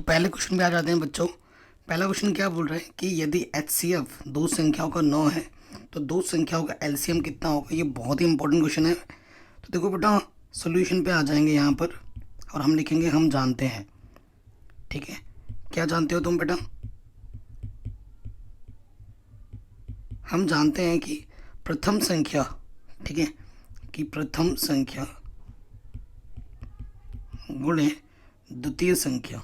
पहले क्वेश्चन पे आ जाते हैं बच्चों। पहला क्वेश्चन क्या बोल रहे हैं कि यदि HCF दो संख्याओं का 9 है तो दो संख्याओं का LCM कितना होगा। ये बहुत ही इंपॉर्टेंट क्वेश्चन है। तो देखो बेटा, सोल्यूशन पे आ जाएंगे यहाँ पर और हम लिखेंगे हम जानते हैं। ठीक है, क्या जानते हो तुम बेटा? हम जानते हैं कि प्रथम संख्या, ठीक है, कि प्रथम संख्या गुणे द्वितीय संख्या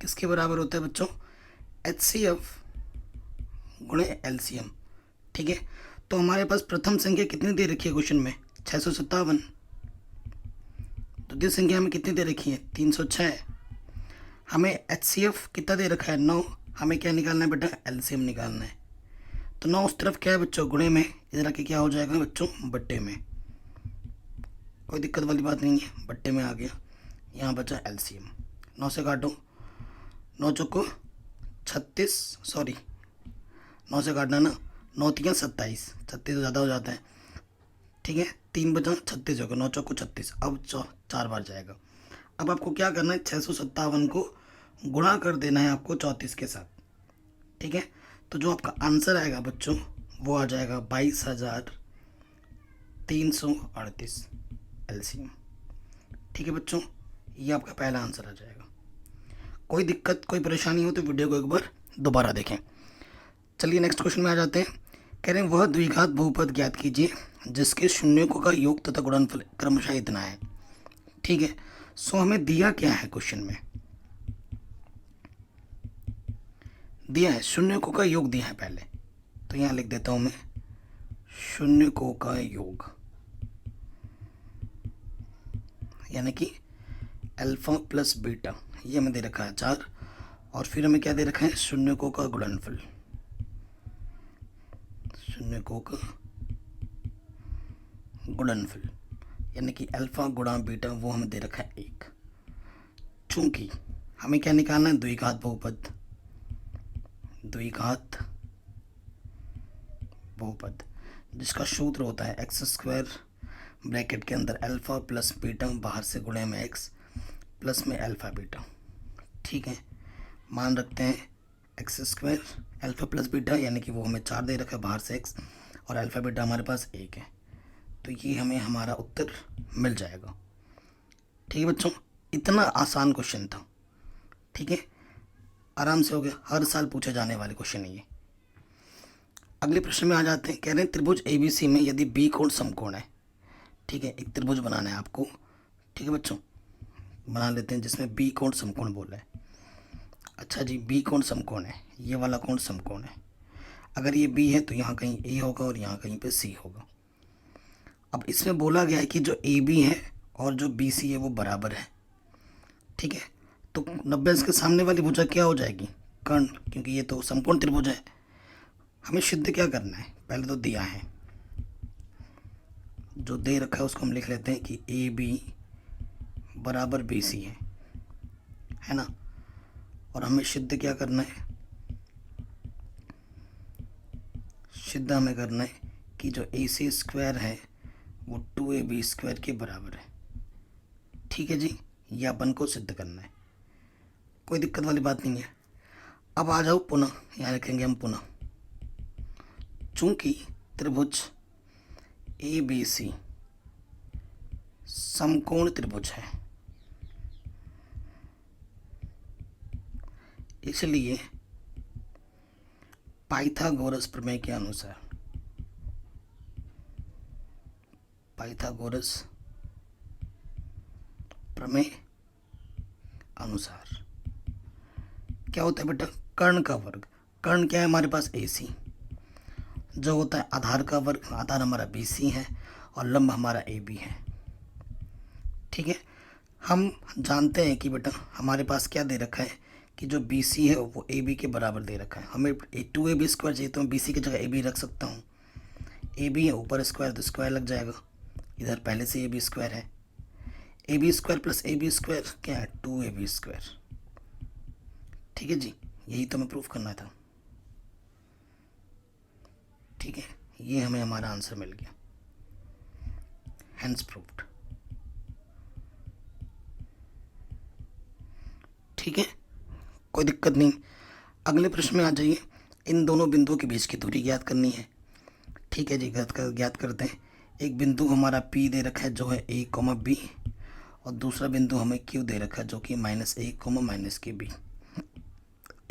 किसके बराबर होता है बच्चों? HCF गुणे LCM। ठीक है, तो हमारे पास प्रथम संख्या कितनी दे रखी है क्वेश्चन में? 657। द्वितीय संख्या हमें कितनी दे रखी है? 306। हमें HCF कितना दे रखा है? 9। हमें क्या निकालना है बेटा? LCM निकालना है। तो 9 उस तरफ क्या है बच्चों? गुणे में। इधर आके क्या हो जाएगा बच्चों? बट्टे में। कोई दिक्कत वाली बात नहीं है, बट्टे में आ गया। यहाँ बचा LCM। 9 से काटो, 9 चौको 36, सॉरी 9 से काटना ना, 9 3 27, 36 तो ज़्यादा हो जाता है। ठीक है, 3 बचा 36 होगा, 9 चौको 36। अब 4 बार जाएगा। अब आपको क्या करना है? 657 को गुणा कर देना है आपको 34 के साथ। ठीक है, तो जो आपका आंसर आएगा बच्चों वो आ जाएगा 22,338 LCM। ठीक है बच्चों, ये आपका पहला आंसर आ जाएगा। कोई दिक्कत कोई परेशानी हो तो वीडियो को एक बार दोबारा देखें। चलिए नेक्स्ट क्वेश्चन में आ जाते हैं। कह रहे हैं वह द्विघात बहुपद ज्ञात कीजिए जिसके शून्यों का योग तथा गुणनफल क्रमशः इतना है। ठीक है, सो हमें दिया क्या है क्वेश्चन में? दिया है शून्यों का योग दिया है पहले, तो यहाँ लिख देता हूं मैं शून्यों का योग, यानी कि अल्फा प्लस बीटा, ये हमें दे रखा है 4। और फिर हमें क्या दे रखा है? शून्यों का गुणनफल, शून्यों का गुणनफल यानी कि अल्फा गुणा बीटा, वो हमें दे रखा है 1। चूंकि हमें क्या निकालना है? द्विघात बहुपद, द्विघात बहुपद जिसका सूत्र होता है x² ब्रैकेट के अंदर अल्फा प्लस बीटा, बाहर से गुणे में x प्लस में अल्फा बीटा। ठीक है, मान रखते हैं x² अल्फा प्लस बीटा, यानी कि वो हमें 4 दे रखा है, बाहर से x, और अल्फा बीटा हमारे पास 1 है। तो ये हमें हमारा उत्तर मिल जाएगा। ठीक है बच्चों, इतना आसान क्वेश्चन था। ठीक है, आराम से हो गया, हर साल पूछे जाने वाले क्वेश्चन है ये। अगले प्रश्न में आ जाते हैं। कह रहे हैं त्रिभुज ABC में यदि बी कोण समकोण है। ठीक है, एक त्रिभुज बनाना है आपको। ठीक है बच्चों, बना लेते हैं जिसमें बी कोण समकोण बोला है। अच्छा जी, बी कोण समकोण है, ये वाला कोण समकोण है। अगर ये बी है तो यहाँ कहीं ए होगा और यहाँ कहीं पे सी होगा। अब इसमें बोला गया है कि जो AB है और जो BC है वो बराबर है। ठीक है, तो 90 के सामने वाली भुजा क्या हो जाएगी? कर्ण, क्योंकि ये तो समकोण त्रिभुज है। हमें सिद्ध क्या करना है? पहले तो दिया है, जो दे रखा है उसको हम लिख लेते हैं कि AB बराबर BC है ना। और हमें सिद्ध क्या करना है? सिद्ध हमें करना है कि जो AC² है वो 2AB² के बराबर है। ठीक है जी, ये अपन को सिद्ध करना है, कोई दिक्कत वाली बात नहीं है। अब आ जाओ पुनः, यहाँ लिखेंगे हम पुनः, चूंकि त्रिभुज ABC समकोण त्रिभुज है, इसलिए पाइथागोरस प्रमेय के अनुसार, पाइथागोरस प्रमेय अनुसार क्या होता है बेटा? कर्ण का वर्ग। कर्ण क्या है हमारे पास? AC, जो होता है आधार का वर्ग, आधार हमारा BC है और लंब हमारा AB है। ठीक है, हम जानते हैं कि बेटा हमारे पास क्या दे रखा है कि जो BC है वो AB के बराबर दे रखा है। हमें 2AB² चाहिए तो मैं BC की जगह AB रख सकता हूँ। AB है ऊपर स्क्वायर तो स्क्वायर लग जाएगा, इधर पहले से AB² है। AB² प्लस AB² क्या है? 2AB²। ठीक है जी, यही तो हमें प्रूफ करना था। ठीक है, ये हमें हमारा आंसर मिल गया, हैंस प्रूफ्ड। ठीक है, कोई दिक्कत नहीं। अगले प्रश्न में आ जाइए। इन दोनों बिंदुओं के बीच की दूरी ज्ञात करनी है। ठीक है जी, ज्ञात करते हैं। एक बिंदु हमारा P दे रखा है जो है A, B, और दूसरा बिंदु हमें Q दे रखा है जो कि -A, -B।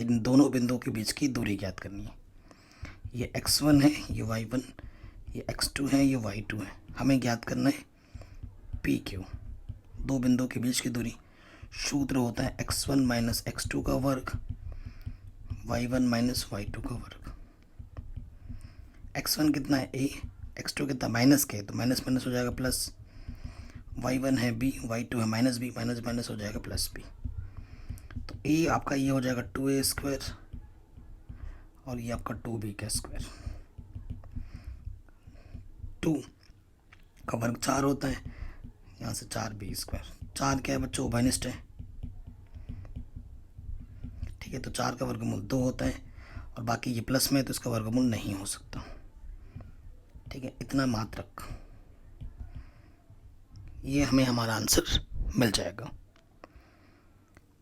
इन दोनों बिंदुओं के बीच की दूरी ज्ञात करनी है। ये x1 है, ये y1, ये x2 है, ये y2 है। हमें ज्ञात करना है PQ, दो बिंदुओं के बीच की दूरी। सूत्र होता है x1 - x2 का वर्ग, y1 - y2 का वर्ग। x1 कितना है A, x2 कितना माइनस के, तो माइनस माइनस हो जाएगा प्लस। y1 है B, y2 है -B, माइनस माइनस हो जाएगा प्लस B। तो A आपका ये हो जाएगा 2a² और ये आपका 2b का स्क्वायर। 2 का वर्ग 4 होता है, यहाँ से 4b²। 4 क्या है बच्चों, उभयनिष्ठ है। ठीक है, तो 4 का वर्गमूल 2 होता है, और बाकी ये प्लस में है तो इसका वर्गमूल नहीं हो सकता। ठीक है, इतना मात्रक, ये हमें हमारा आंसर मिल जाएगा।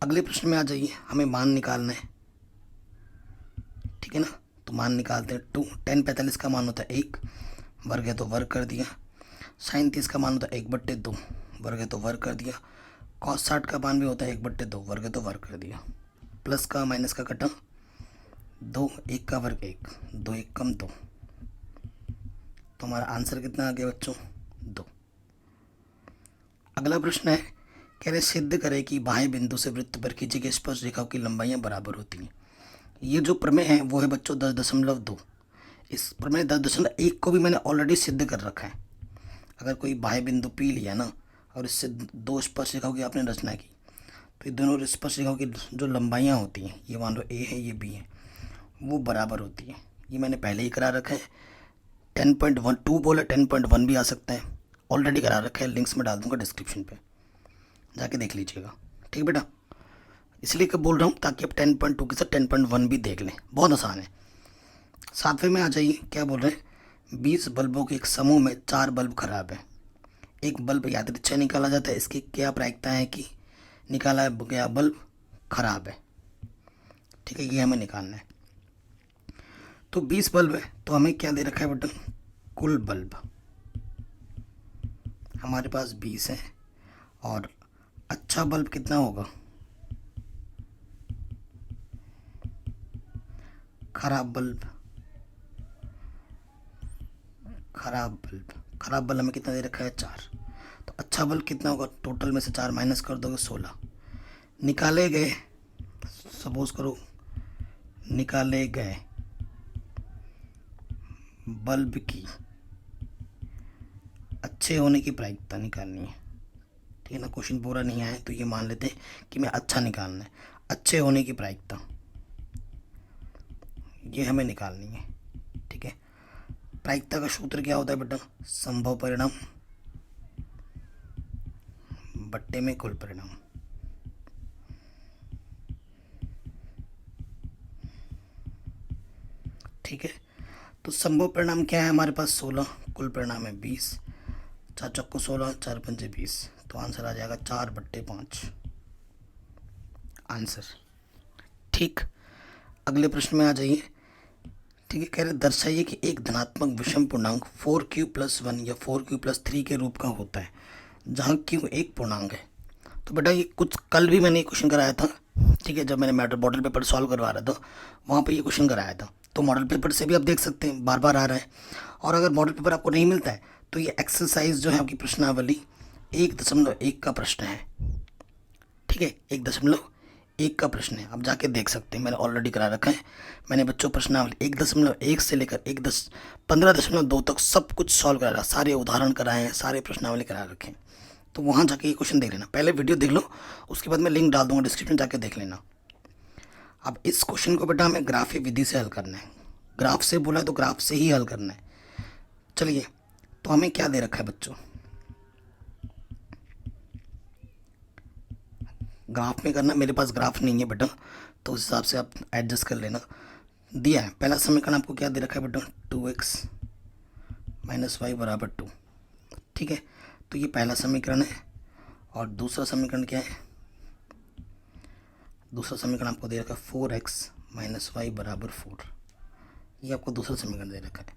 अगले प्रश्न में आ जाइए। हमें मान निकालना है। ठीक है ना, तो मान निकालते हैं। 2 tan 45 का मान होता है 1, वर्ग है तो वर्ग कर दिया। sin 30 का मान होता है 1/2, वर्ग है तो वर्ग कर दिया। cos 60 का मान भी होता है 1/2, वर्ग है तो वर्ग कर दिया। प्लस का माइनस का कटा, 2, 1 का वर्ग 1, 2 1 कम 2। तो हमारा आंसर कितना आ गया बच्चों, 2। अगला प्रश्न है, कह रहे सिद्ध करें कि बाह्य बिंदु से वृत्त पर खींची गई स्पर्श रेखाओं की लंबाइयाँ बराबर होती हैं। ये जो प्रमेय है वो है बच्चों 10.2। इस प्रमेय 10.1 को भी मैंने ऑलरेडी सिद्ध कर रखा है। अगर कोई बाह्य बिंदु P लिया ना, और इससे दो स्पर्श रेखाओं की आपने रचना की, तो ये दोनों स्पर्श रेखाओं की जो लंबाइयाँ होती हैं, ये मान लो A है, ये B है, वो बराबर होती है। ये मैंने पहले ही करा रखा है। 10.12 बोले 10.1 भी आ सकता है, ऑलरेडी करा रखा है। लिंक्स में डाल दूंगा डिस्क्रिप्शन पे, जाके देख लीजिएगा। ठीक बेटा, इसलिए कब बोल रहा हूँ ताकि आप 10.2 के साथ 10.1 भी देख लें, बहुत आसान है। 7वें में आ जाइए। क्या बोल रहे हैं, 20 बल्बों के एक समूह में 4 बल्ब खराब है। एक बल्ब यादृच्छिक निकाला जाता है, इसकी क्या प्रायिकता है कि निकाला गया बल्ब खराब है। ठीक है, ये हमें निकालना है। तो 20 बल्ब है, तो हमें क्या दे रखा है बेटा, कुल बल्ब हमारे पास 20 है, और अच्छा बल्ब कितना होगा, खराब बल्ब खराब बल्ब हमें कितना दे रखा है, 4। तो अच्छा बल्ब कितना होगा, टोटल में से 4 माइनस कर दोगे 16। निकाले गए, सपोज करो निकाले गए बल्ब की अच्छे होने की प्रायिकता निकालनी है। ठीक है ना, क्वेश्चन पूरा नहीं आया तो ये मान लेते हैं कि मैं अच्छा निकालना है। अच्छे होने की प्रायिकता ये हमें निकालनी है। ठीक है, प्रायिकता का सूत्र क्या होता है बेटा, संभव परिणाम बट्टे में कुल परिणाम। ठीक है, तो संभव परिणाम क्या है हमारे पास, 16, कुल परिणाम है 20। 4 चक्को 16, 4 पंजे 20, तो आंसर आ जाएगा 4/5 आंसर। ठीक, अगले प्रश्न में आ जाइए। ठीक है, कह रहे दर्शाइए कि एक धनात्मक विषम पूर्णांक 4q+1 या 4q+3 के रूप का होता है जहाँ q एक पूर्णांक है। तो बेटा ये कुछ कल भी मैंने क्वेश्चन कराया था। ठीक है, जब मैंने मॉडल पेपर सॉल्व करवा रहा था वहाँ पे ये क्वेश्चन कराया था। तो मॉडल पेपर से भी आप देख सकते हैं, बार बार आ रहा है। और अगर मॉडल पेपर आपको नहीं मिलता है तो ये एक्सरसाइज जो है आपकी प्रश्नावली 1.1 का प्रश्न है। ठीक है, 1.1 का प्रश्न है, आप जाके देख सकते हैं, मैंने ऑलरेडी करा रखा है। मैंने बच्चों प्रश्नावली 1.1 से लेकर 15.2 तक सब कुछ सॉल्व करा, सारे उदाहरण कराए हैं, सारे प्रश्नावली करा रखे हैं। तो वहाँ जाके ये क्वेश्चन देख लेना, पहले वीडियो देख लो, उसके बाद मैं लिंक डाल दूंगा डिस्क्रिप्शन, जाके देख लेना। अब इस क्वेश्चन को बेटा हमें ग्राफी विधि से हल करना है। ग्राफ से बोला है तो ग्राफ से ही हल करना है। चलिए, तो हमें क्या दे रखा है बच्चों, ग्राफ में करना। मेरे पास ग्राफ नहीं है बेटा, तो उस हिसाब से आप एडजस्ट कर लेना। दिया है पहला समीकरण आपको क्या दे रखा है बेटा, 2x - y = 2। ठीक है, तो ये पहला समीकरण है। और दूसरा समीकरण क्या है, दूसरा समीकरण आपको दे रखा है 4x माइनस वाई बराबर 4। ये आपको दूसरा समीकरण दे रखा है।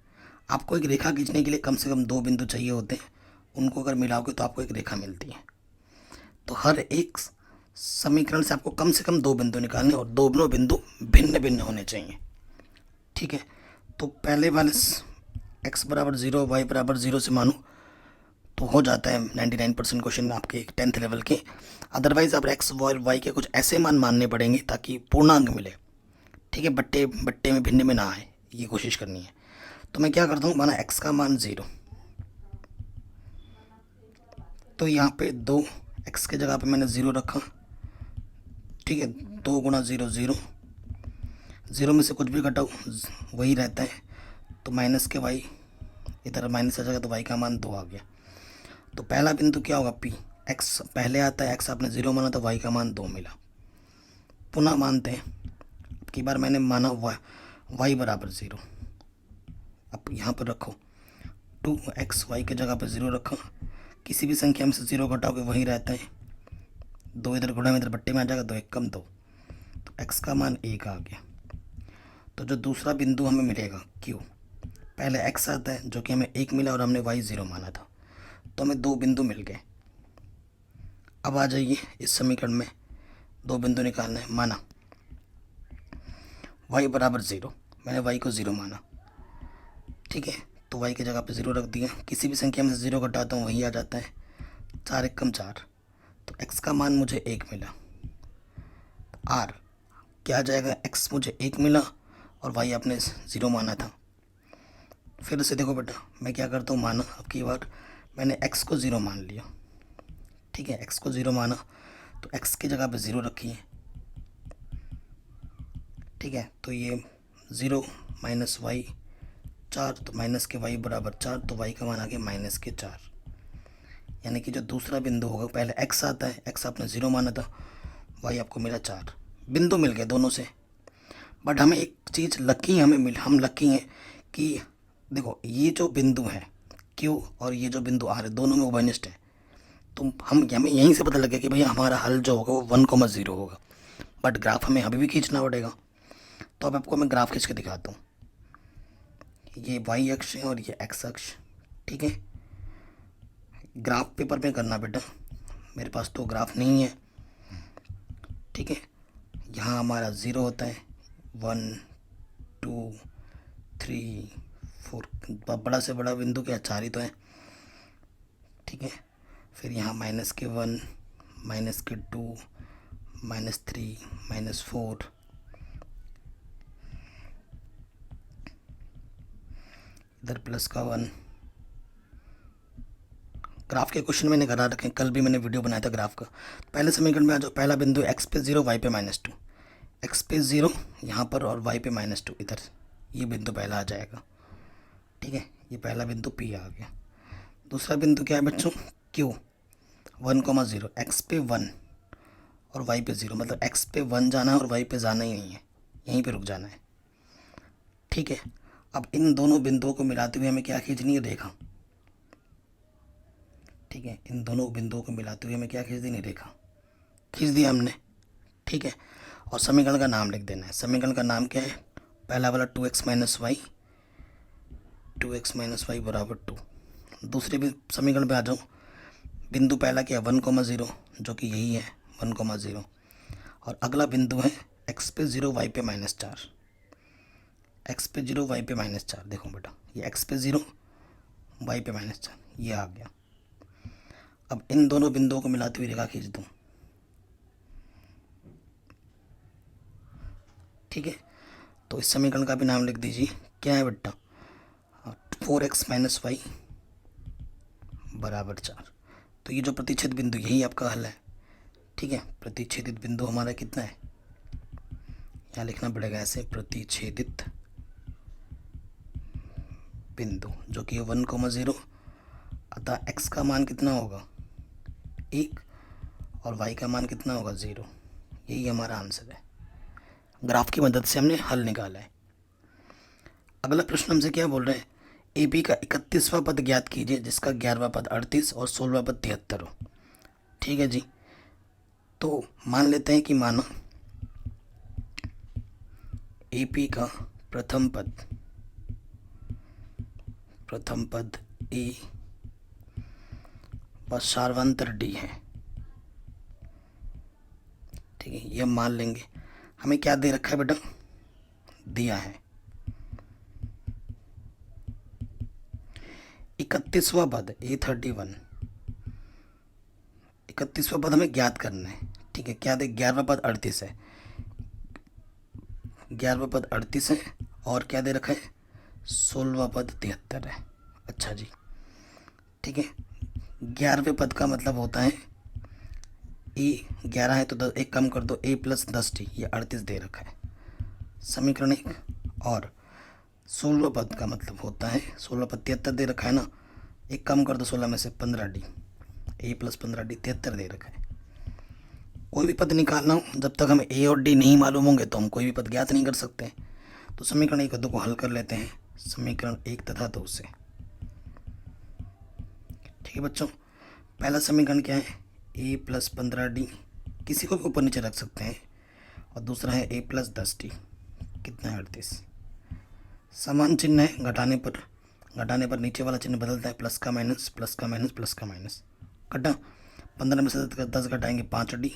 आपको एक रेखा खींचने के लिए कम से कम 2 बिंदु चाहिए होते हैं, उनको अगर मिलाओगे तो आपको एक रेखा मिलती है। तो हर एक समीकरण से आपको कम से कम 2 बिंदु निकालने, और दोनों बिंदु भिन्न भिन्न होने चाहिए। ठीक है, तो पहले वाले x बराबर 0 y बराबर 0 से मानो तो हो जाता है 99% क्वेश्चन आपके 10th लेवल के। अदरवाइज आप x और y के कुछ ऐसे मान मानने पड़ेंगे ताकि पूर्णांक मिले। ठीक है, बट्टे बट्टे में भिन्न में ना आए, ये कोशिश करनी है। तो मैं क्या करता हूँ, माना x का मान 0, तो यहाँ पे 2 x के जगह पे मैंने 0 रखा। ठीक है, 2 गुणा 0 0, 0 में से कुछ भी घटाओ वही रहता है, तो माइनस के y इधर माइनस आ जाएगा, तो y का मान 2 आ गया। तो पहला बिंदु क्या होगा, P, x पहले आता है, x आपने 0 माना तो y का मान 2 मिला। पुनः मानते हैं, अब की बार मैंने माना y बराबर 0। अब यहाँ पर रखो 2x, y के जगह पर 0 रखा। किसी भी संख्या में से 0 घटाओगे वही रहता है, 2 इधर गुणा में इधर बट्टे में आ जाएगा, 2 1 कम 2, तो x का मान 1 आ गया। तो जो दूसरा बिंदु हमें मिलेगा Q, पहले x आता है जो कि हमें 1 मिला और हमने y 0 माना था, तो हमें 2 बिंदु मिल गए। अब आ जाइए इस समीकरण में 2 बिंदु निकालना है। माना y बराबर 0, मैंने y को 0 माना। ठीक है, तो y की जगह पे 0 रख दिया। किसी भी संख्या में से 0 घटाता हूँ वही आ जाता है, 4 1 कम 4, तो x का मान मुझे 1 मिला। r क्या आ जाएगा, x मुझे 1 मिला और y आपने 0 माना था। फिर से देखो बेटा, मैं क्या करता हूँ, माना अब की बार मैंने x को 0 मान लिया। ठीक है, x को 0 माना तो x की जगह पे 0 रखी है। ठीक है, तो ये 0 माइनस वाई 4, तो माइनस के y बराबर 4, तो y का मान आ गया माइनस के 4। यानी कि जो दूसरा बिंदु होगा, पहले x आता है, x आपने 0 माना था, y आपको मिला 4, बिंदु मिल गए दोनों से। बट हमें एक चीज़ लकी हम लकी हैं कि देखो ये जो बिंदु है Q और ये जो बिंदु R है, दोनों में उभयनिष्ठ है। तो हमें यहीं से पता लग गया कि भैया हमारा हल जो होगा वो 1,0 होगा। बट ग्राफ हमें अभी भी खींचना पड़ेगा, तो अब आपको मैं ग्राफ खींच के दिखाता हूँ। ये y अक्ष है और ये x अक्ष। ठीक है, ग्राफ पेपर में करना बेटा, मेरे पास तो ग्राफ नहीं है। ठीक है, यहाँ हमारा 0 होता है, 1 2 3 4, बड़ा से बड़ा बिंदु क्या 4 ही तो है। ठीक है, फिर यहाँ माइनस के 1, माइनस के 2, माइनस 3, माइनस 4, इधर प्लस का 1। ग्राफ के क्वेश्चन मैंने करा रखे, कल भी मैंने वीडियो बनाया था ग्राफ का। पहले समीकरण में आ जाओ, पहला बिंदु x पे 0 y पे -2, x पे 0 यहाँ पर और y पे -2 इधर, ये बिंदु पहला आ जाएगा। ठीक है, ये पहला बिंदु P आ गया। दूसरा बिंदु क्या है बच्चों, Q, 1,0, x पे 1 और y पे 0, मतलब x पे 1 जाना है और y पे जाना ही नहीं है, यहीं पे रुक जाना है। ठीक है, अब इन दोनों बिंदुओं को मिलाते हुए हमें क्या खींचनी है, रेखा। ठीक है, इन दोनों बिंदुओं को मिलाते हुए हमें क्या खींच देनी, रेखा खींच दिया हमने। ठीक है, और समीकरण का नाम लिख देना है। समीकरण का नाम क्या है, पहला वाला 2x माइनस वाई बराबर 2। दूसरे भी समीकरण पे आ जाओ, बिंदु पहला क्या है 1,0, जो कि यही है 1,0, और अगला बिंदु है x पे 0 y पे -4, x पे 0 y पे -4। देखो बेटा, ये x पे 0 y पे -4 ये आ गया। अब इन दोनों बिंदुओं को मिलाते हुए रेखा खींच दूँ। ठीक है, तो इस समीकरण का भी नाम लिख दीजिए, क्या है बेटा, 4x माइनस वाई बराबर 4। तो ये जो प्रतिच्छेद बिंदु यही आपका हल है। ठीक है, प्रतिच्छेदित बिंदु हमारा कितना है, यहाँ लिखना पड़ेगा ऐसे, प्रतिच्छेदित बिंदु जो कि 1,0, अतः x का मान कितना होगा 1 और y का मान कितना होगा 0। यही हमारा आंसर है। ग्राफ की मदद से हमने हल निकाला है। अगला प्रश्न हमसे क्या बोल रहे हैं, ए बी का 31वां पद ज्ञात कीजिए जिसका 11वां पद 38 और 16वां पद 73 हो। ठीक है जी, तो मान लेते हैं कि माना AP का प्रथम पद A व सार्वंतर D है। ठीक है, ये मान लेंगे। हमें क्या दे रखा है बेटा? दिया है 31वां पद A31। 31वां पद हमें ज्ञात करना है। ठीक है, क्या दे? 11वां पद 38 है। 11वां पद 38 है और क्या दे रखा है? 16वां पद 73 है। अच्छा जी, ठीक है। 11वें पद का मतलब होता है ए 11 है तो 10 एक कम कर दो, A प्लस 10D, ये 38 दे रखा है, समीकरण 1। और 16वां पद का मतलब होता है 16 पद 73 दे रखा है ना, एक कम कर दो 16 में से 15D, A प्लस 15D 73 दे रखा है। कोई भी पद निकालना हो, जब तक हमें A और D नहीं मालूम होंगे तो हम कोई भी पद ज्ञात नहीं कर सकते। तो समीकरण 1 और 2 को हल कर लेते हैं, समीकरण 1 तथा 2 से। ठीक है बच्चों, पहला समीकरण क्या है? A प्लस 15D, किसी को भी ऊपर नीचे रख सकते हैं, और दूसरा है A प्लस 10D, कितना है? 38। समान चिन्ह है, घटाने पर नीचे वाला चिन्ह बदलता है, प्लस का माइनस, प्लस का माइनस, प्लस का माइनस। घटा 15 में से 10 घटाएंगे 5D,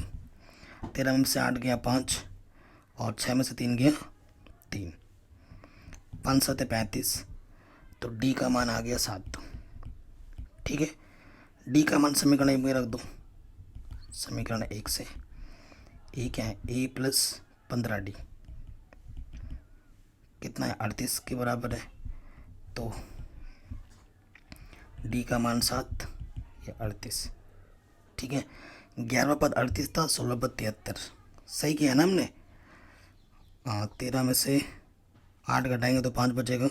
13 में से 8 गया 5, और 6 में से 3 गया 3, 5 7 35, तो D का मान आ गया 7। ठीक है, D का मान समीकरण 1 में रख दो। समीकरण 1 से A क्या है? A प्लस 15D कितना है? 38 के बराबर है। तो D का मान 7 या 38। ठीक है, 11वां पद 38 था, 16वां पद 73, सही किया ना हमने? 13 में से 8 घटाएंगे तो 5 बचेगा,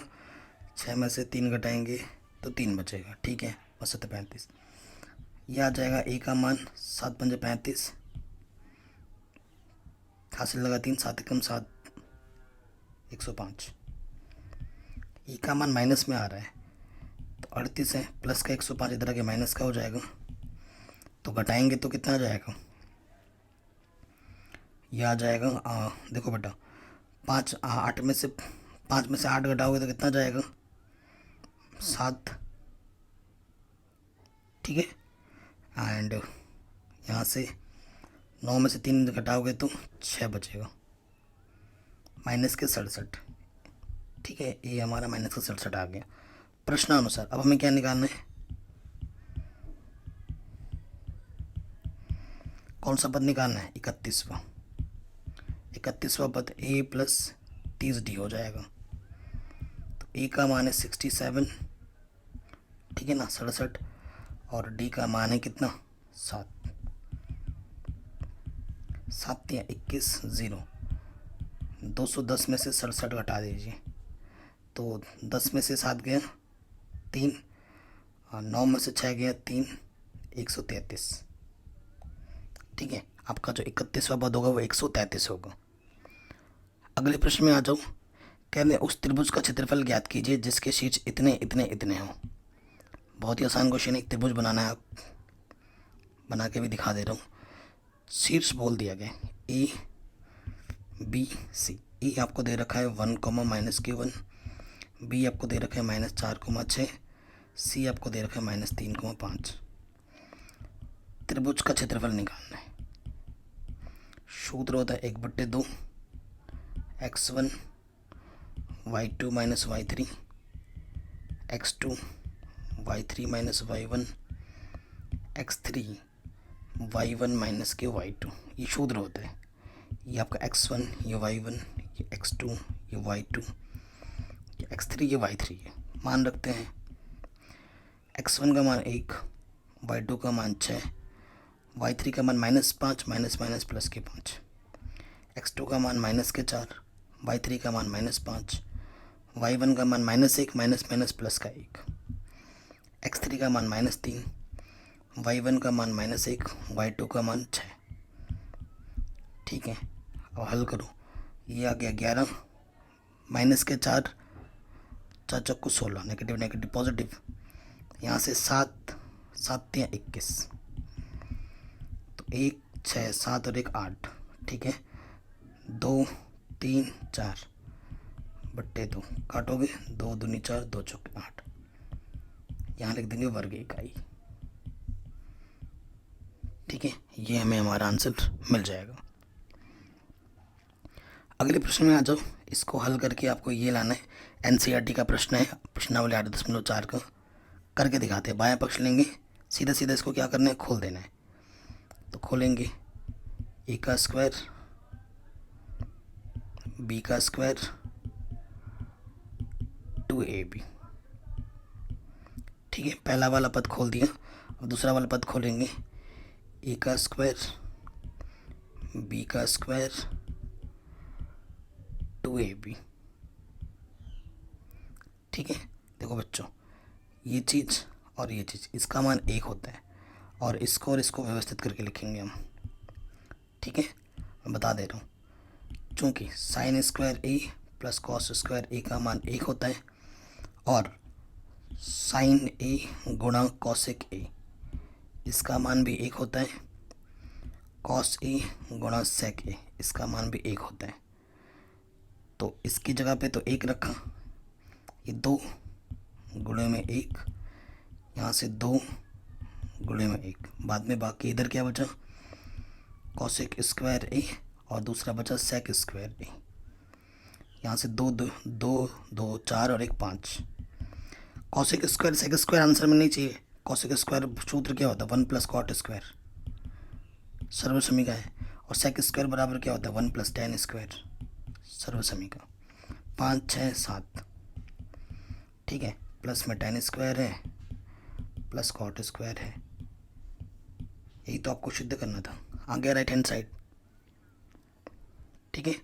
6 में से 3 घटाएंगे तो 3 बचेगा। ठीक है, और 7 35, यह आ जाएगा A का मान 7 पंजे 35, हासिल लगा 3, 7 एकम 7, 105। E का मान माइनस में आ रहा है तो 38 है, प्लस का 105 इधर आके माइनस का हो जाएगा, तो घटाएंगे तो कितना आ जाएगा? यह आ जाएगा देखो बेटा, 5 में से 8 घटाओगे तो कितना जाएगा? 7। ठीक है, एंड यहाँ से 9 में से 3 घटाओगे तो 6 बचेगा, माइनस के 67। ठीक है, ये हमारा माइनस का 67 आ गया प्रश्नानुसार। अब हमें क्या निकालना है? कौन सा पद निकालना है? 31वां पद A प्लस 30D हो जाएगा। तो A का मान है 67, ठीक है ना, 67, और D का मान है कितना? 7। 7 या 21 0, 210 में से 67 घटा दीजिए, तो 10 में से 7 गया 3, और 9 में से 6 गया 3, 133। ठीक है, आपका जो 31वां पद होगा वो 133 होगा। अगले प्रश्न में आ जाओ। कह रहे उस त्रिभुज का क्षेत्रफल ज्ञात कीजिए जिसके शीर्ष इतने इतने इतने हो। बहुत ही आसान क्वेश्चन है, एक त्रिभुज बनाना है, बना के भी दिखा दे रहा हूँ। शीर्ष बोल दिया गया ABC। E आपको दे रखा है 1, -Q1, B आपको दे रखा है -4, 6, C आपको दे रखा है -3, 5। त्रिभुज का क्षेत्रफल निकालना है। सूत्र होता है 1/2 x1 y2 - y3 x2 y3 - y1 x3 y1 - के y2, ये सूत्र होता है। ये आपका x1, ये y1, ये x2, ये y2, ये x3, ये y3 है। मान रखते हैं x1 का मान 1, y2 का मान 6, y3 का मान -5, माइनस प्लस के 5, x2 का मान -4, y3 का मान -5, y1 का मान -1, माइनस प्लस का 1, x3 का मान -3, y1 का मान -1, y2 का मान 6। ठीक है, अब हल करो। ये आ गया 11, माइनस के 4, 4 चक्कू 16, नेगेटिव नेगेटिव पॉजिटिव, यहाँ से 7, 7 या 21, तो 1 6 7 और 1 8। ठीक है, 2 3 4, बट्टे 2, काटोगे 2 दूनी 4, 2 चौके 8, यहाँ लिख देंगे वर्ग इकाई। ठीक है, ये हमें हमारा आंसर मिल जाएगा। अगले प्रश्न में आ जाओ। इसको हल करके आपको ये लाना है, एनसीईआरटी का प्रश्न है, प्रश्नावली 8.4 का करके दिखाते हैं। बायां पक्ष लेंगे, सीधा सीधा इसको क्या करना है, खोल देना है। तो खोलेंगे, ए का स्क्वायर बी का स्क्वायर 2ab। ठीक है, पहला वाला पद खोल दिया। अब दूसरा वाला पद खोलेंगे, ए का स्क्वायर बी का स्क्वायर 2ab। ठीक है, देखो बच्चों, ये चीज़ और ये चीज़, इसका मान 1 होता है, और इसको व्यवस्थित करके लिखेंगे हम। ठीक है, मैं बता दे रहा हूँ, चूँकि साइन स्क्वायर ए प्लस कॉस स्क्वायर ए का मान 1 होता है, और साइन ए गुणा कॉसेक ए इसका मान भी 1 होता है, कॉस ए गुणा सेक ए इसका मान भी 1 होता है। तो इसकी जगह पे तो 1 रखा, ये 2 गुणे में 1, यहाँ से 2 गुणे में 1, बाद में बाकी इधर क्या बचा, कॉसेक स्क्वायर ए और दूसरा बचा सेक स्क्वायर ए। यहाँ से 2 2 2 2 4 और 1 5। Cosec square sec square answer में नहीं चाहिए। कॉसेक स्क्वायर सूत्र क्या होता है, 1 प्लस कॉट स्क्वायर, सर्वसमी का है। और सेक स्क्वायर बराबर क्या होता है, 1 प्लस टेन स्क्वायर, सर्वसमी का। 5 6 7। ठीक है, प्लस में टेन स्क्वायर है प्लस कॉट स्क्वायर है, यही तो आपको सिद्ध करना था। आ गया राइट हैंड साइड। ठीक है,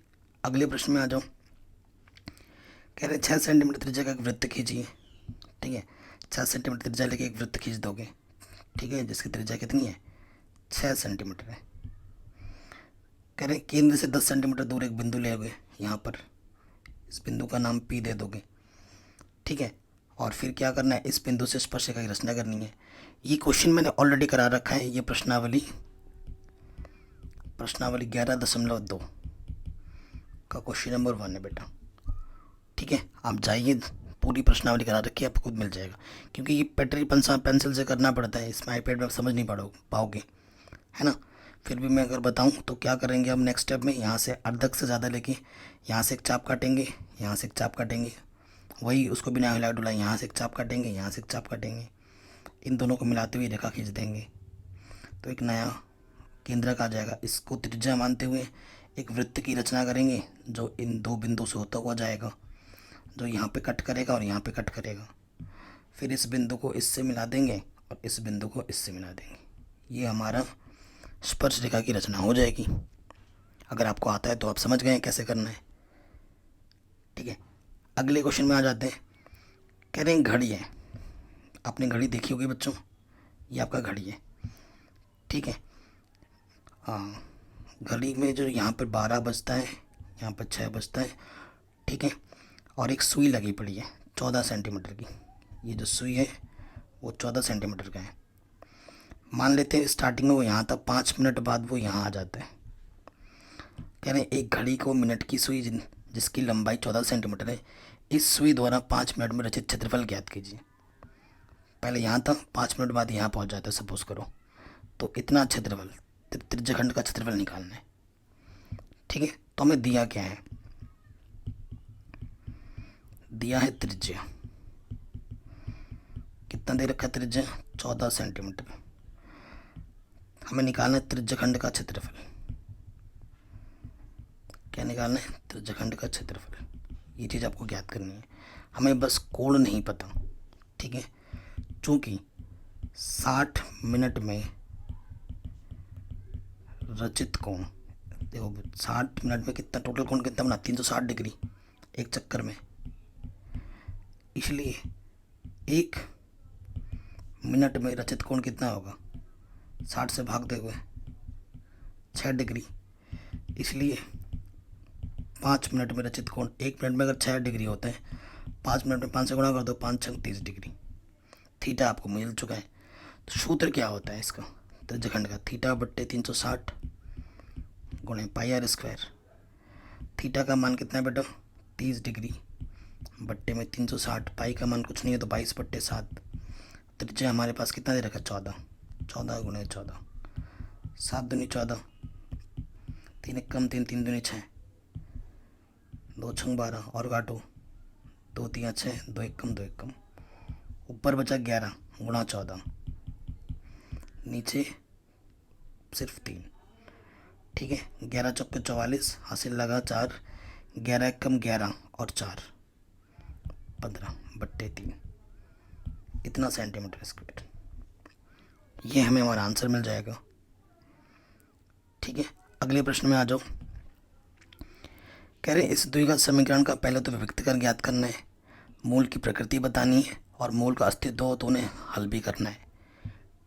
अगले प्रश्न में आ जाओ। कह रहे 6 सेंटीमीटर त्रिज्या का एक वृत्त खींचिए। ठीक है, 6 सेंटीमीटर त्रिज्या लेके एक वृत्त खींच दोगे। ठीक है, जिसकी त्रिज्या कितनी है, 6 सेंटीमीटर है। कह रहे केंद्र से 10 सेंटीमीटर दूर एक बिंदु ले, यहाँ पर इस बिंदु का नाम P दे दोगे। ठीक है, और फिर क्या करना है, इस बिंदु से स्पर्शरेखा की रचना करनी है। ये क्वेश्चन मैंने ऑलरेडी करा रखा है, ये प्रश्नावली 11.2 का क्वेश्चन नंबर 1 है बेटा। ठीक है, आप जाइए, पूरी प्रश्नावली करा रखी है, आपको खुद मिल जाएगा, क्योंकि ये पेट्री पेंसिल से करना पड़ता है, इसमें आईपैड में आप समझ नहीं पाओगे, है ना। फिर भी मैं अगर बताऊं तो क्या करेंगे हम नेक्स्ट स्टेप में, यहाँ से अर्धक से ज़्यादा लेके यहाँ से एक चाप काटेंगे, यहाँ से एक चाप काटेंगे, वही उसको बिना हिला डुला यहाँ से एक चाप काटेंगे, यहाँ से एक चाप काटेंगे, इन दोनों को मिलाते हुए रेखा खींच देंगे, तो एक नया केंद्रक आ जाएगा। इसको त्रिज्या मानते हुए एक वृत्त की रचना करेंगे, जो इन 2 बिंदु से होता हुआ जाएगा, जो यहाँ पे कट करेगा और यहाँ पे कट करेगा। फिर इस बिंदु को इससे मिला देंगे और इस बिंदु को इससे मिला देंगे। ये हमारा स्पर्श रेखा की रचना हो जाएगी। अगर आपको आता है तो आप समझ गए कैसे करना है। ठीक है, अगले क्वेश्चन में आ जाते हैं। कह रहे हैं घड़ी है, आपने घड़ी देखी होगी बच्चों, ये आपका घड़ी है। ठीक है, हाँ, घड़ी में जो यहाँ पर 12 बजता है, यहाँ पर 6 बजता है। ठीक है, और एक सुई लगी पड़ी है 14 सेंटीमीटर की, ये जो सुई है वो 14 सेंटीमीटर का है। मान लेते हैं स्टार्टिंग में वो यहाँ था, 5 मिनट बाद वो यहाँ आ जाता है। कह रहे हैं एक घड़ी को मिनट की सुई जिसकी लंबाई 14 सेंटीमीटर है, इस सुई द्वारा 5 मिनट में रचित क्षेत्रफल ज्ञात कीजिए। पहले यहाँ था, 5 मिनट बाद यहाँ पहुँच जाता है सपोज करो, तो इतना क्षेत्रफल, त्रिज्याखंड का क्षेत्रफल निकालना है। ठीक है, तो हमें दिया क्या है, दिया है त्रिज्या, कितना दे रखा है त्रिज्या, 14 सेंटीमीटर। हमें निकालना है त्रिज्याखंड का क्षेत्रफल। क्या निकालना है, त्रिज्याखंड का क्षेत्रफल। ये चीज़ आपको ज्ञात करनी है, हमें बस कोण नहीं पता। ठीक है, चूँकि 60 मिनट में रचित कोण, देखो 60 मिनट में कितना टोटल कोण कितना बना, 360 डिग्री एक चक्कर में। इसलिए 1 मिनट में रचित कोण कितना होगा, 60 से भाग देंगे 6 डिग्री। इसलिए 5 मिनट में रचित कोण, 1 मिनट में अगर 6 डिग्री होता है, 5 मिनट में 5 से गुणा कर दो, 5 6 30 डिग्री। थीटा आपको मिल चुका है। तो सूत्र क्या होता है इसका, त्रिज्याखंड का, थीटा बट्टे 360 गुणे पाई आर स्क्वायर। थीटा का मान कितना है बेटा, 30 डिग्री बट्टे में 360, पाई का मान कुछ नहीं है तो 22/7। त्रिज्या हमारे पास कितना दे रखा है 14, 14 गुणे 14, 7 दूनी 14, 3 एक कम 3, 3 दूनी 6, 2 छंग 12 और काटो, 2 3 6, 2 एक कम 2 एक कम, ऊपर बचा 11 गुणा 14, नीचे सिर्फ 3। ठीक है, 11 चौके 44, हासिल लगा 4, 11 एक कम 11 और 4 15/3, इतना सेंटीमीटर स्क्वायर। ये हमें हमारा आंसर मिल जाएगा। ठीक है, अगले प्रश्न में आ जाओ। कह रहे इस द्विघात समीकरण का पहले तो विभक्तिकर ज्ञात करना है, मूल की प्रकृति बतानी है और मूल का अस्तित्व हो तो उन्हें हल भी करना है।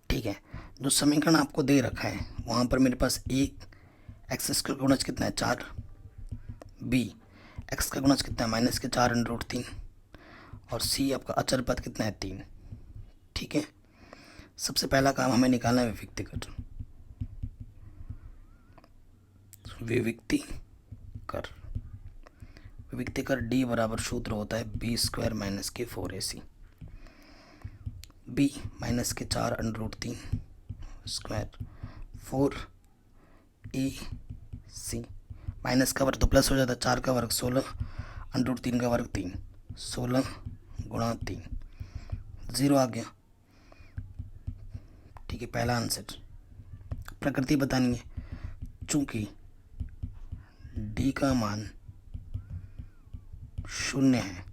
ठीक है, जो समीकरण आपको दे रखा है वहाँ पर मेरे पास एक एक्स स्क्वायर का गुणज कितना है 4, बी एक्स का गुणज कितना है -4√3 और सी आपका अचर पद कितना है 3। ठीक है, सबसे पहला काम हमें निकालना है विभक्तिकर। विभक्तिकर डी बराबर सूत्र होता है b² - k4ac, b -4√3 square 4ac, minus का वर्ग तो प्लस हो जाता है, 4 का वर्ग 16, √3 का वर्ग 3, 16 गुणा 3, 0 आ गया। ठीक है, पहला आंसर। प्रकृति बतानी है, चूंकि d का मान 0 है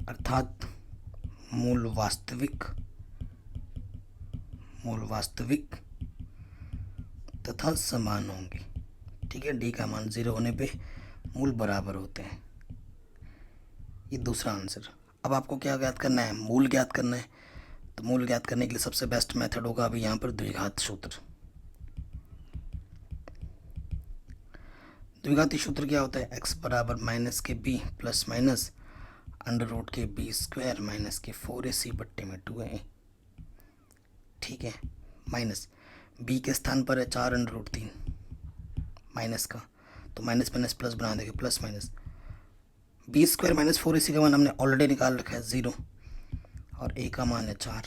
अर्थात मूल वास्तविक तथा समान होंगे। ठीक है, डी का मान 0 होने पे मूल बराबर होते हैं। ये दूसरा आंसर। अब आपको क्या ज्ञात करना है, मूल ज्ञात करना है। तो मूल ज्ञात करने के लिए सबसे बेस्ट मेथड होगा अभी यहाँ पर द्विघात सूत्र। द्विघाती सूत्र क्या होता है, x बराबर -b plus minus √b² - k4ac/2a। ठीक है, माइनस b के स्थान पर है 4√3 माइनस का, तो माइनस माइनस प्लस बना देंगे, प्लस माइनस b² - 4ac का मान हमने ऑलरेडी निकाल रखा है 0 और a का मान है 4,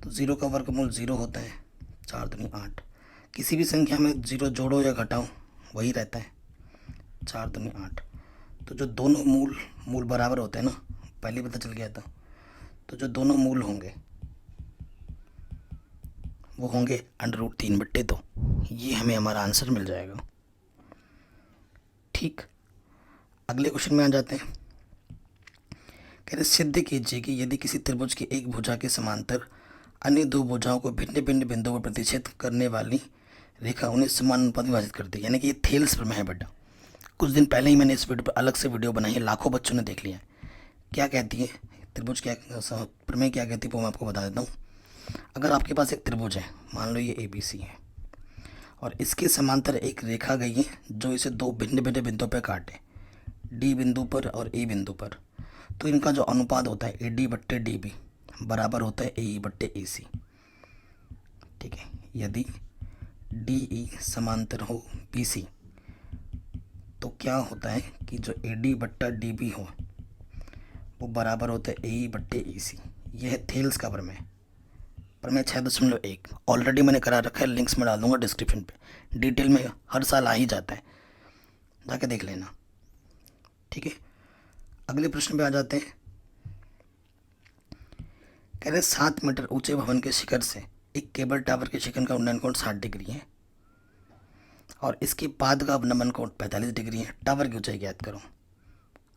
तो 0 का वर्गमूल 0 होता है, 4 दूनी 8। किसी भी संख्या में 0 जोड़ो या घटाओ वही रहता है, 4 दूनी 8। तो जो दोनों मूल बराबर होते हैं ना, पहले पता चल गया था। तो जो दोनों मूल होंगे वो होंगे √3/2। ये हमें हमारा आंसर मिल जाएगा। ठीक, अगले क्वेश्चन में आ जाते हैं। कह रहे सिद्ध कीजिए कि यदि किसी त्रिभुज की एक भुजा के समांतर अन्य दो भुजाओं को भिन्न भिन्न बिंदुओं पर प्रतिच्छेद करने वाली रेखा उन्हें समान अनुपात में विभाजित करती है, यानी कि ये थेल्स प्रमेय है बेटा। कुछ दिन पहले ही मैंने इस वीडियो पर अलग से वीडियो बनाई है, लाखों बच्चों ने देख लिया है। क्या कहती है त्रिभुज, क्या प्रमेय क्या कहती है वो मैं आपको बता देता हूँ। अगर आपके पास एक त्रिभुज है, मान लो ये ABC है और इसके समांतर एक रेखा गई है जो इसे दो भिन्न भिन्न बिंदुओं पर काटे, D बिंदु पर और A बिंदु पर, तो इनका जो अनुपात होता है AD/DB बराबर होता है AE/AC। ठीक है, यदि DE समांतर हो BC तो क्या होता है कि जो AD/DB हो वो बराबर होता है AE/AC। यह है थेल्स का प्रमेय, प्रमेय 6.1 ऑलरेडी मैंने करा रखा है, लिंक्स में डाल दूंगा डिस्क्रिप्शन पे, डिटेल में हर साल आ ही जाता है, जाके देख लेना। ठीक है, अगले प्रश्न पे आ जाते हैं। कह रहे 7 मीटर ऊंचे भवन के शिखर से एक केबल टावर के शिखर का उन्नयन कोण 60 डिग्री है और इसके पाद का अवनमन कोण 45 डिग्री है। टावर की ऊंचाई ज्ञात करो।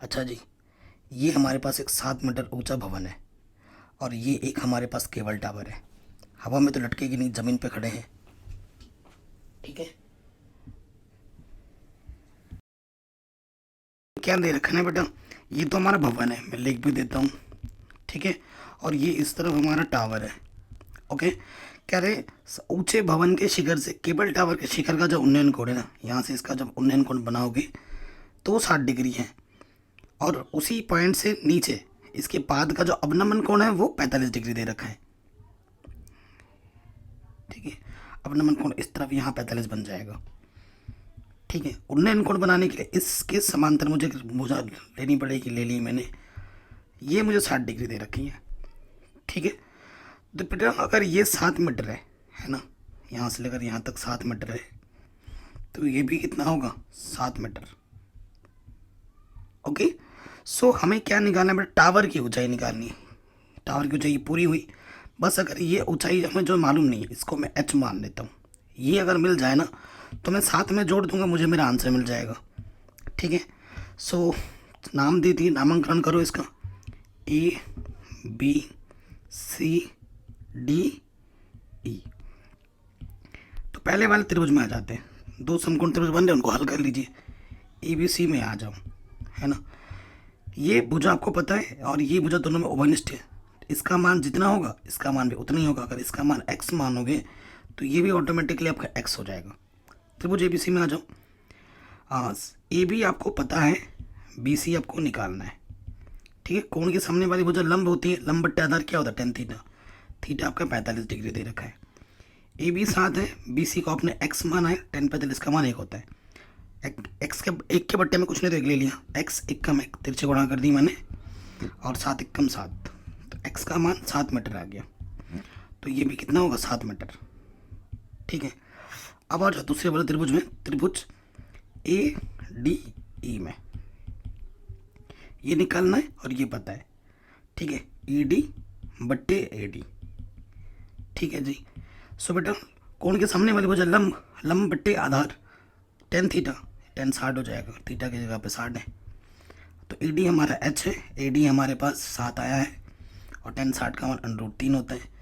अच्छा जी, ये हमारे पास एक 7 मीटर ऊंचा भवन है और ये एक हमारे पास केबल टावर है। हवा में तो लटकेगी नहीं, ज़मीन पे खड़े हैं। ठीक है, क्या दे रखा है बेटा, ये तो हमारा भवन है, मैं लिख भी देता हूँ। ठीक है, और ये इस तरफ हमारा टावर है। ओके, कह रहे ऊंचे भवन के शिखर से केबल टावर के शिखर का जो उन्नयन कोण है ना, यहाँ से इसका जब उन्नयन कोण बनाओगे तो 60 डिग्री है और उसी पॉइंट से नीचे इसके पाद का जो अवनमन कोण है वो 45 डिग्री दे रखा है। ठीक है, अवनमन कोण इस तरफ यहाँ 45 बन जाएगा। ठीक है, उन्नयन कोण बनाने के लिए इसके समांतर मुझे भुजा लेनी पड़ेगी, ले ली मैंने। ये मुझे 60 डिग्री दे रखी है। ठीक है, तो बेटा अगर ये 7 मीटर है ना, यहाँ से लेकर यहाँ तक 7 मीटर है, तो ये भी कितना होगा 7 मीटर। ओके, सो हमें क्या निकालना है बेटा, टावर की ऊंचाई निकालनी है। टावर की ऊंचाई पूरी हुई। बस अगर ये ऊंचाई हमें जो मालूम नहीं है, इसको मैं h मान लेता हूँ। ये अगर मिल जाए ना तो मैं साथ में जोड़ दूंगा, मुझे मेरा आंसर मिल जाएगा। ठीक है, सो नाम दे दिए, नामांकन करो इसका, A B C D E। तो पहले वाले त्रिभुज में आ जाते हैं, 2 समकोण त्रिभुज बन रहे, उनको हल कर लीजिए। ABC में आ जाओ, है ना। ये भुजा आपको पता है और ये भुजा दोनों में ओवनिष्ठ है। इसका मान जितना होगा इसका मान भी उतना ही होगा। अगर इसका मान x मानोगे तो ये भी ऑटोमेटिकली आपका x हो जाएगा। त्रिभुज ABC में आ जाओ। हाँ, AB आपको पता है, BC आपको निकालना है। ठीक है, कोण के सामने वाली भुजा लंब होती है, लंब बट्टे आधार क्या होता है, tan थीटा। थीटा आपका 45 डिग्री दे रखा है। AB 7 है, BC को आपने x माना है, tan 45 का मान 1 होता है। एक्स के एक के बट्टे में कुछ नहीं तो एक ले लिया, एक्स इक्कम एक तिरछे गुणा कर दी मैंने, और 7 इक्कम 7, तो एक्स का मान 7 मीटर आ गया। तो ये भी कितना होगा 7 मीटर। ठीक है, अब आ जाओ दूसरे वाले त्रिभुज में, त्रिभुज ADE में। ये निकालना है और ये पता है। ठीक है, ED बट्टे AD। ठीक है जी। सो बेटा कोण के सामने वाली भुजा लंब, लंब बट्टे आधार tan थीटा, tan 60 हो जाएगा, थीटा की जगह पे 60 है। तो AD हमारा h है, AD हमारे पास 7 आया है, और tan 60 का मान √3 होता है।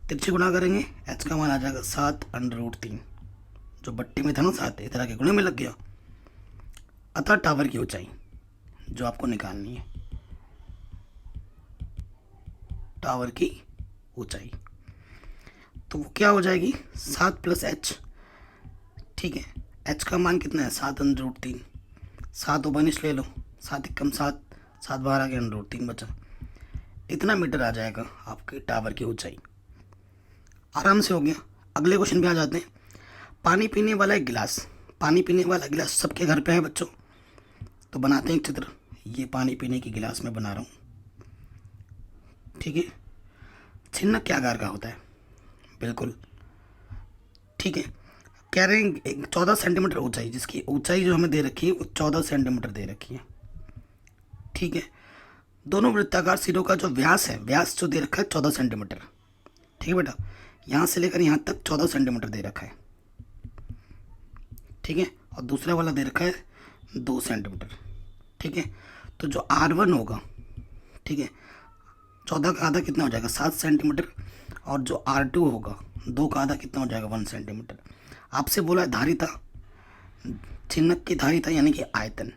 तिरछे गुणा करेंगे, h का मान आ जाएगा 7 √3, जो बट्टे में था ना 7, इस तरह के गुणे में लग गया। अतः टावर की ऊंचाई जो आपको निकालनी है, टावर की ऊंचाई, तो वो क्या हो जाएगी 7 + h। ठीक है, h का मान कितना है 7 √3, 7 ओबनिश ले लो, 7 इक्कम 7, 7 बाहर आ गया, √3 बचा। इतना मीटर आ जाएगा आपके टावर की ऊंचाई। आराम से हो गया। अगले क्वेश्चन पे आ जाते हैं। पानी पीने वाला एक गिलास, पानी पीने वाला गिलास सबके घर पे है बच्चों, तो बनाते हैं एक चित्र। ये पानी पीने की गिलास में बना रहा हूँ। ठीक है, छिन्न क्या आकार का होता है, बिल्कुल ठीक है। कह रहे हैं 14 सेंटीमीटर ऊंचाई, जिसकी ऊंचाई जो हमें दे रखी है वो 14 सेंटीमीटर दे रखी है। ठीक है, दोनों वृत्ताकार सिरों का जो व्यास है, व्यास जो दे रखा है 14 सेंटीमीटर। ठीक है बेटा, यहाँ से लेकर यहाँ तक 14 सेंटीमीटर दे रखा है। ठीक है, और दूसरा वाला दे रखा है 2 सेंटीमीटर। ठीक है, तो जो R1 होगा, ठीक है, 14 का आधा कितना हो जाएगा 7 सेंटीमीटर, और जो R2 होगा 2 का आधा कितना हो जाएगा 1 सेंटीमीटर। आपसे बोला है धारिता, छिन्नक की धारिता यानी कि आयतन।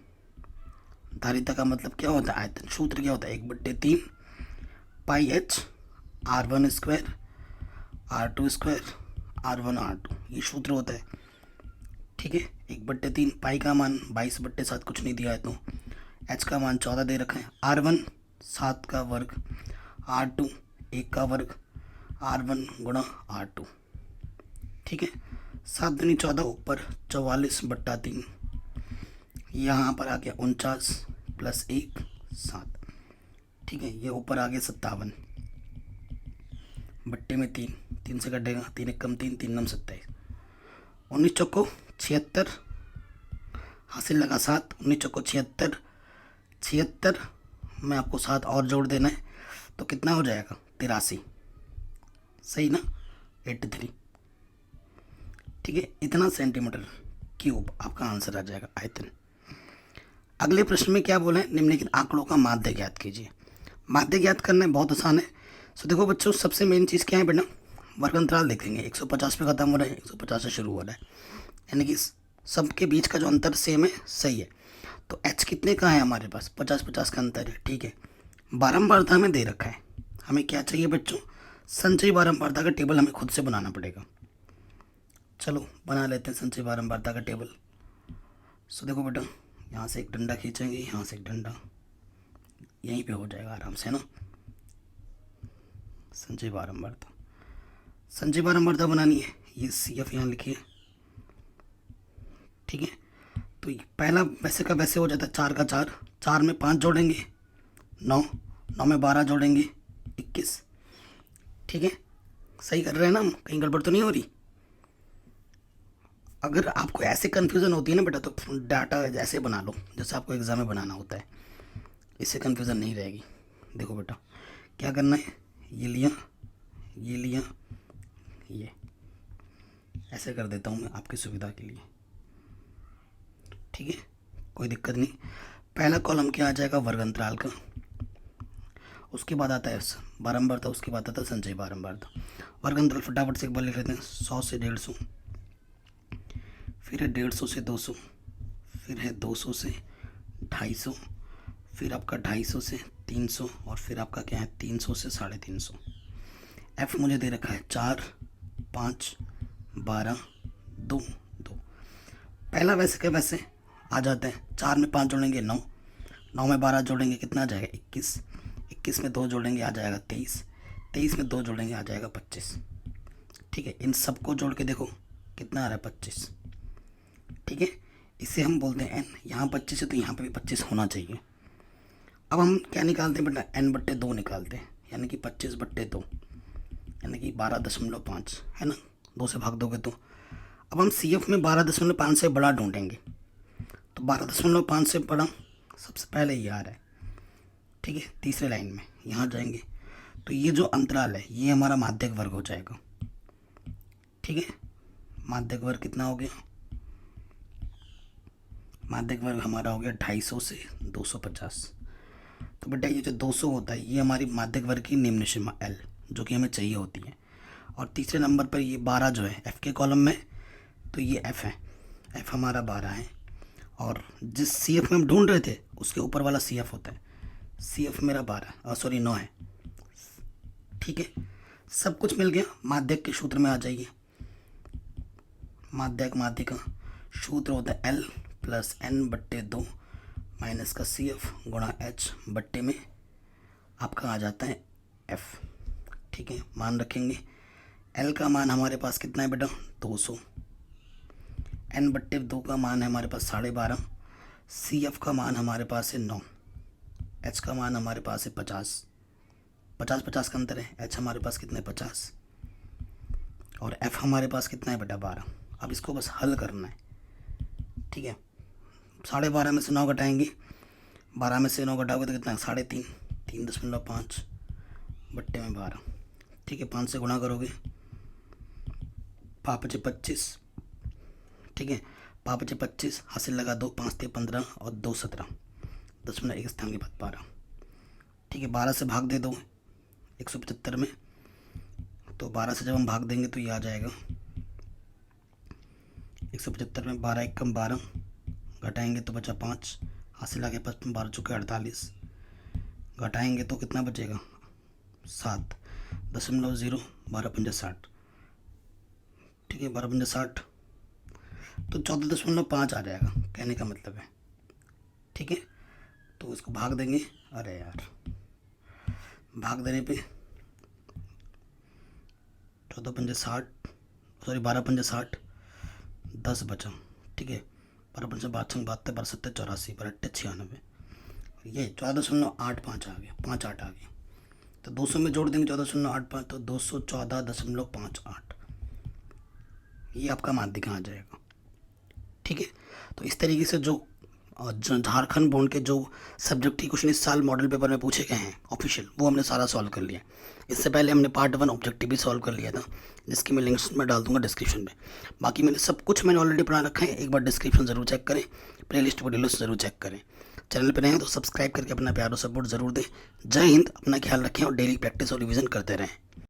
धारिता का मतलब क्या होता है आयतन, सूत्र क्या होता है 1/3 πh R1² R2² R1 R2, ये सूत्र होता है। ठीक है, 1/3 पाई का मान 22/7 कुछ नहीं दिया है, तो h का मान 14 दे रखा है। R1 7 का वर्ग, R2 1 का वर्ग, R1 गुणा R2। ठीक है, 7 दूनी 14, ऊपर 44/3, यहाँ पर आ गया 49 + 1 7। ठीक है, ये ऊपर आ गया 57, बट्टे में 3, 3 से कटेगा, 3 इक्कम 3, 3 नम 27, 19 चौको 76, हासिल लगा 7, 19 चौको 76, 76 में आपको 7 और जोड़ देना है, तो कितना हो जाएगा 83, सही ना 83। ठीक है, इतना सेंटीमीटर क्यूब आपका आंसर आ जाएगा आयतन। अगले प्रश्न में क्या बोला है, निम्नलिखित आंकड़ों का माध्य ज्ञात कीजिए। माध्य ज्ञात करना बहुत आसान है। सो देखो बच्चों, सबसे मेन चीज़ क्या है बेटा, वर्ग अंतराल देखेंगे। 150 पे ख़त्म हो रहा है, 150 से शुरू हो रहा है, यानी कि सबके बीच का जो अंतर सेम है, सही है। तो h कितने का है हमारे पास 50-50 का अंतर है। ठीक है, बारंबारता में दे रखा है। हमें क्या चाहिए बच्चों, संचयी बारंबारता का टेबल हमें खुद से बनाना पड़ेगा। चलो बना लेते हैं संचयी बारंबारता का टेबल। सो देखो बेटा, यहाँ से एक डंडा खींचेंगे, यहाँ से एक डंडा, यहीं पे हो जाएगा आराम से ना। संचयी बारंबारता, संचयी बारंबारता बनानी है, ये CF यहाँ लिखिए। ठीक है, तो पहला वैसे का वैसे हो जाता है, 4 का 4, 4 में 5 जोड़ेंगे 9, 9 में 12 जोड़ेंगे 21। ठीक है, सही कर रहे हैं ना हम, कहीं गड़बड़ तो नहीं हो रही। अगर आपको ऐसे कन्फ्यूज़न होती है ना बेटा, तो डाटा ऐसे बना लो जैसे आपको एग्ज़ाम में बनाना होता है, इससे कन्फ्यूज़न नहीं रहेगी। देखो बेटा क्या करना है, ये लिया, ये लिया, ये ऐसे कर देता हूँ मैं आपकी सुविधा के लिए। ठीक है, कोई दिक्कत नहीं। पहला कॉलम क्या आ जाएगा, वर्ग अंतराल का, उसके बाद आता है बारंबारता, उसके बाद आता है संचयी बारंबारता। वर्ग अंतराल फटाफट से एक बार लिख लेते हैं, 100 से 150, फिर है 150 से 200, फिर है 200 से 250, फिर आपका 250 से 300, और फिर आपका क्या है 300 से 350। एफ मुझे दे रखा है 4, 5, 12, 2, 2। पहला वैसे के वैसे आ जाते हैं, 4 में 5 जोड़ेंगे 9, 9 में 12 जोड़ेंगे कितना आ जाएगा 21, 21 में 2 जोड़ेंगे आ जाएगा 23, 23 में 2 जोड़ेंगे आ जाएगा 25। ठीक है, इन सबको जोड़ के देखो कितना आ रहा है 25। ठीक है, इसे हम बोलते हैं n। यहाँ 25 है तो यहाँ पे भी 25 होना चाहिए। अब हम क्या निकालते हैं बेटा, n/2 निकालते हैं, यानी कि 25/2, यानी कि 12.5 है ना, 2 से भाग दोगे तो। अब हम CF में 12.5 से बड़ा ढूंढेंगे, तो 12.5 से बड़ा सबसे पहले ये आ रहा है। ठीक है, तीसरे लाइन में यहाँ जाएंगे तो ये जो अंतराल है ये हमारा माध्यक वर्ग हो जाएगा। ठीक है, माध्यक वर्ग कितना हो गया, माध्यक वर्ग हमारा हो गया 250 से 250। तो बेटा ये जो 200 होता है ये हमारी माध्यक वर्ग की निम्न सीमा L जो कि हमें चाहिए होती है। और तीसरे नंबर पर ये 12 जो है F के कॉलम में, तो ये F है, F हमारा 12 है। और जिस CF में हम ढूंढ रहे थे उसके ऊपर वाला CF होता है, CF मेरा 9 है। ठीक है, सब कुछ मिल गया। माध्यक के सूत्र में आ जाइए, माध्यक सूत्र होता है L + n/2 माइनस का CF गुणा H बट्टे में आपका आ जाता है F। ठीक है, मान रखेंगे L का मान हमारे पास कितना है बेटा 200, n/2 का मान है हमारे पास 12.5, CF का मान हमारे पास है 9, H का मान हमारे पास है 50, 50 का अंतर है। H हमारे पास कितना है 50, और F हमारे पास कितना है बेटा 12। अब इसको बस हल करना है। ठीक है, 12.5 में से 9 घटाएंगे, 12 में से 9 घटाओगे तो कितना है 3.5, 3.5 बट्टे में 12। ठीक है, 5 से गुणा करोगे, 5 × 25। ठीक है, 5 × 25 हासिल लगा 2, 5 × 15 और 2 17, 10.1 स्थान के बाद 12। ठीक है, 12 से भाग दे दो 175 में, तो 12 से जब हम भाग देंगे तो ये आ जाएगा 175 में 12 × 12 घटाएंगे तो बचा 5, हासिल आगे 55, 12 चुके 48, घटाएंगे तो कितना बचेगा 7.0, 12×5 60। ठीक है, 12×5 60, तो 14.5 आ जाएगा, कहने का मतलब है। ठीक है, तो इसको भाग देंगे, अरे यार भाग देने पे 12×5 60, 10 बचा। ठीक है, 12×5 72, 12 7 84, 12 96, ये 14.85 आ गया, 58 आ गया। तो 200 में जोड़ देंगे 14.85, तो 214.58, ये आपका माध्यक आ जाएगा। ठीक है, तो इस तरीके से जो झारखंड बोर्ड के जो सब्जेक्टिव क्वेश्चन इस साल मॉडल पेपर में पूछे गए हैं ऑफिशियल, वो हमने सारा सॉल्व कर लिया। इससे पहले हमने पार्ट 1 ऑब्जेक्टिव भी सॉल्व कर लिया था, जिसकी मैं लिंक्स में डाल दूंगा डिस्क्रिप्शन में। बाकी मैंने सब कुछ ऑलरेडी पढ़ा रखा है, एक बार डिस्क्रिप्शन ज़रूर चेक करें, प्ले लिस्ट लिस्ट ज़रूर चेक करें। चैनल पर रहें तो सब्सक्राइब करके अपना प्यार और सपोर्ट ज़रूर दें। जय हिंद, अपना ख्याल रखें और डेली प्रैक्टिस और रिविज़न करते रहें।